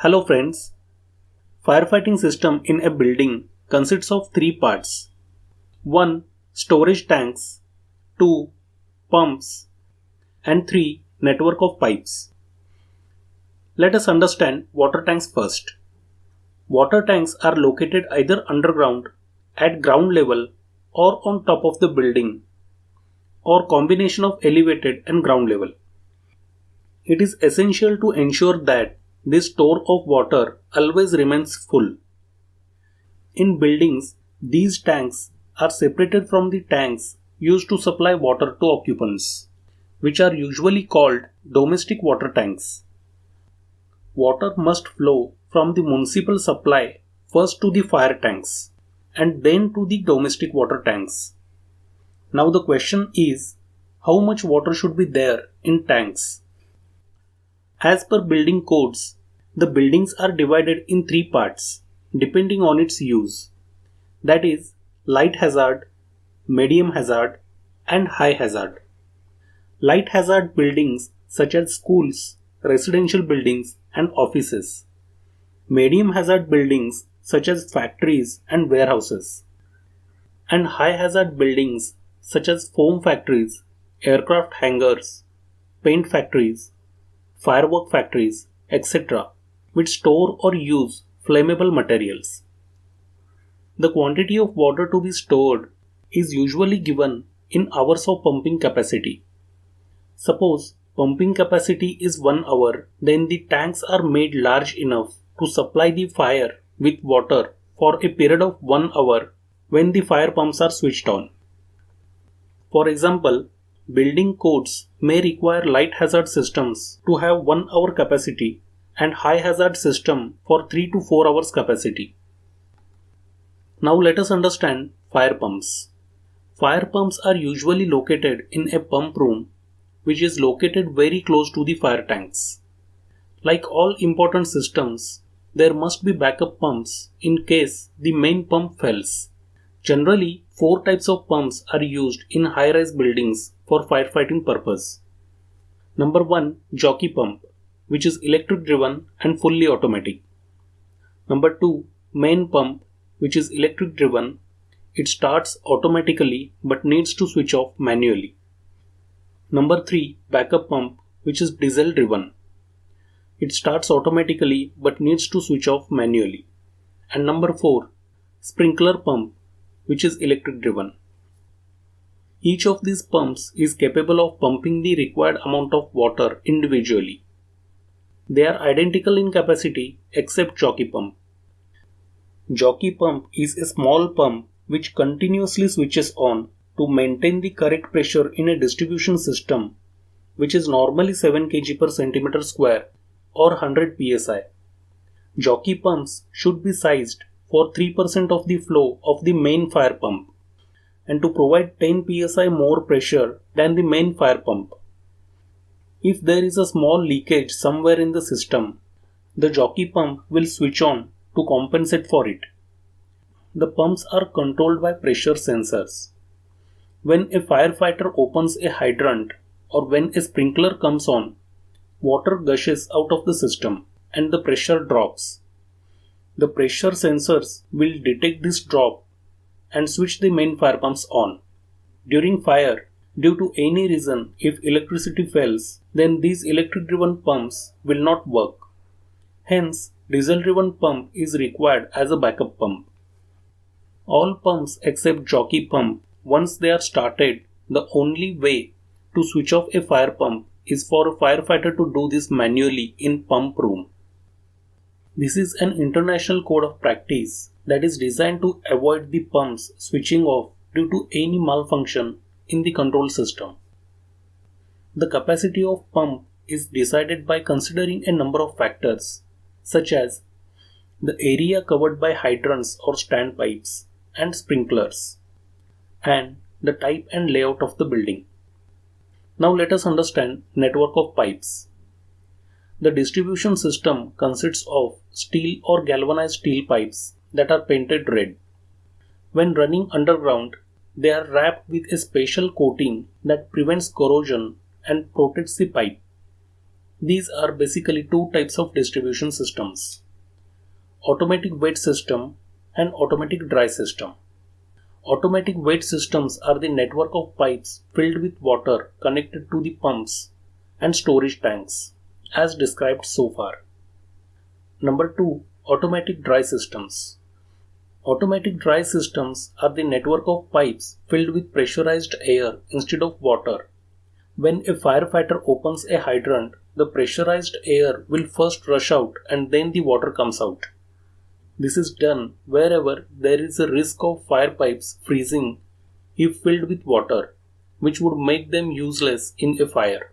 Hello friends. Firefighting system in a building consists of three parts. 1. Storage tanks. 2. Pumps. And 3. Network of pipes. Let us understand water tanks first. Water tanks are located either underground, at ground level, or on top of the building, or combination of elevated and ground level. It is essential to ensure that this store of water always remains full. In buildings, these tanks are separated from the tanks used to supply water to occupants, which are usually called domestic water tanks. Water must flow from the municipal supply first to the fire tanks and then to the domestic water tanks. Now the question is, how much water should be there in tanks? As per building codes, the buildings are divided in three parts depending on its use. That is, light hazard, medium hazard, and high hazard. Light hazard buildings such as schools, residential buildings, and offices. Medium hazard buildings such as factories and warehouses. And high hazard buildings such as foam factories, aircraft hangars, paint factories, firework factories, etc., which store or use flammable materials. The quantity of water to be stored is usually given in hours of pumping capacity. Suppose pumping capacity is 1 hour, then the tanks are made large enough to supply the fire with water for a period of 1 hour when the fire pumps are switched on. For example, building codes may require light hazard systems to have 1 hour capacity and high hazard system for 3 to 4 hours capacity. Now let us understand fire pumps. Fire pumps are usually located in a pump room which is located very close to the fire tanks. Like all important systems, there must be backup pumps in case the main pump fails. Generally, 4 types of pumps are used in high-rise buildings for firefighting purpose. Number 1. Jockey pump, which is electric driven and fully automatic. Number 2. Main pump, which is electric driven. It starts automatically but needs to switch off manually. Number 3. Backup pump, which is diesel driven. It starts automatically but needs to switch off manually. And number 4. Sprinkler pump, which is electric driven. Each of these pumps is capable of pumping the required amount of water individually. They are identical in capacity except jockey pump. Jockey pump is a small pump which continuously switches on to maintain the correct pressure in a distribution system, which is normally 7 kg per centimeter square or 100 psi. Jockey pumps should be sized for 3% of the flow of the main fire pump and to provide 10 psi more pressure than the main fire pump. If there is a small leakage somewhere in the system, the jockey pump will switch on to compensate for it. The pumps are controlled by pressure sensors. When a firefighter opens a hydrant or when a sprinkler comes on, water gushes out of the system and the pressure drops. The pressure sensors will detect this drop and switch the main fire pumps on. During fire, due to any reason, if electricity fails, then these electric driven pumps will not work. Hence, diesel driven pump is required as a backup pump. All pumps except jockey pump, once they are started, the only way to switch off a fire pump is for a firefighter to do this manually in pump room. This is an international code of practice that is designed to avoid the pumps switching off due to any malfunction in the control system. The capacity of pump is decided by considering a number of factors such as the area covered by hydrants or standpipes and sprinklers, and the type and layout of the building. Now let us understand network of pipes. The distribution system consists of steel or galvanized steel pipes that are painted red. When running underground, they are wrapped with a special coating that prevents corrosion and protects the pipe. These are basically two types of distribution systems: automatic wet system and automatic dry system. Automatic wet systems are the network of pipes filled with water connected to the pumps and storage tanks, as described so far. Number 2. Automatic dry systems. Automatic dry systems are the network of pipes filled with pressurized air instead of water. When a firefighter opens a hydrant, the pressurized air will first rush out and then the water comes out. This is done wherever there is a risk of fire pipes freezing if filled with water, which would make them useless in a fire.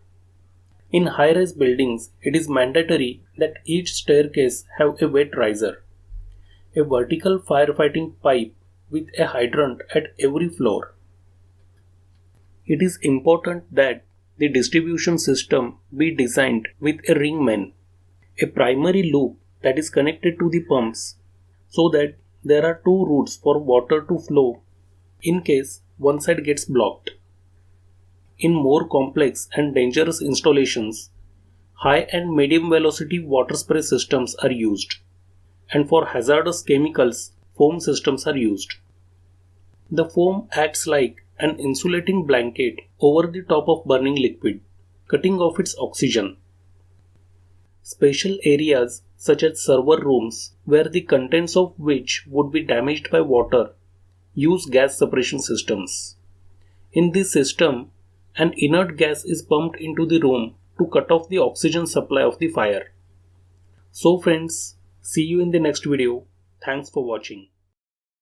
In high-rise buildings, it is mandatory that each staircase have a wet riser, a vertical firefighting pipe with a hydrant at every floor. It is important that the distribution system be designed with a ring main, a primary loop that is connected to the pumps, so that there are two routes for water to flow in case one side gets blocked. In more complex and dangerous installations, high and medium velocity water spray systems are used, and for hazardous chemicals, foam systems are used. The foam acts like an insulating blanket over the top of burning liquid, cutting off its oxygen. Special areas such as server rooms, where the contents of which would be damaged by water, use gas separation systems. In this system, an inert gas is pumped into the room to cut off the oxygen supply of the fire. So friends, see you in the next video. Thanks for watching.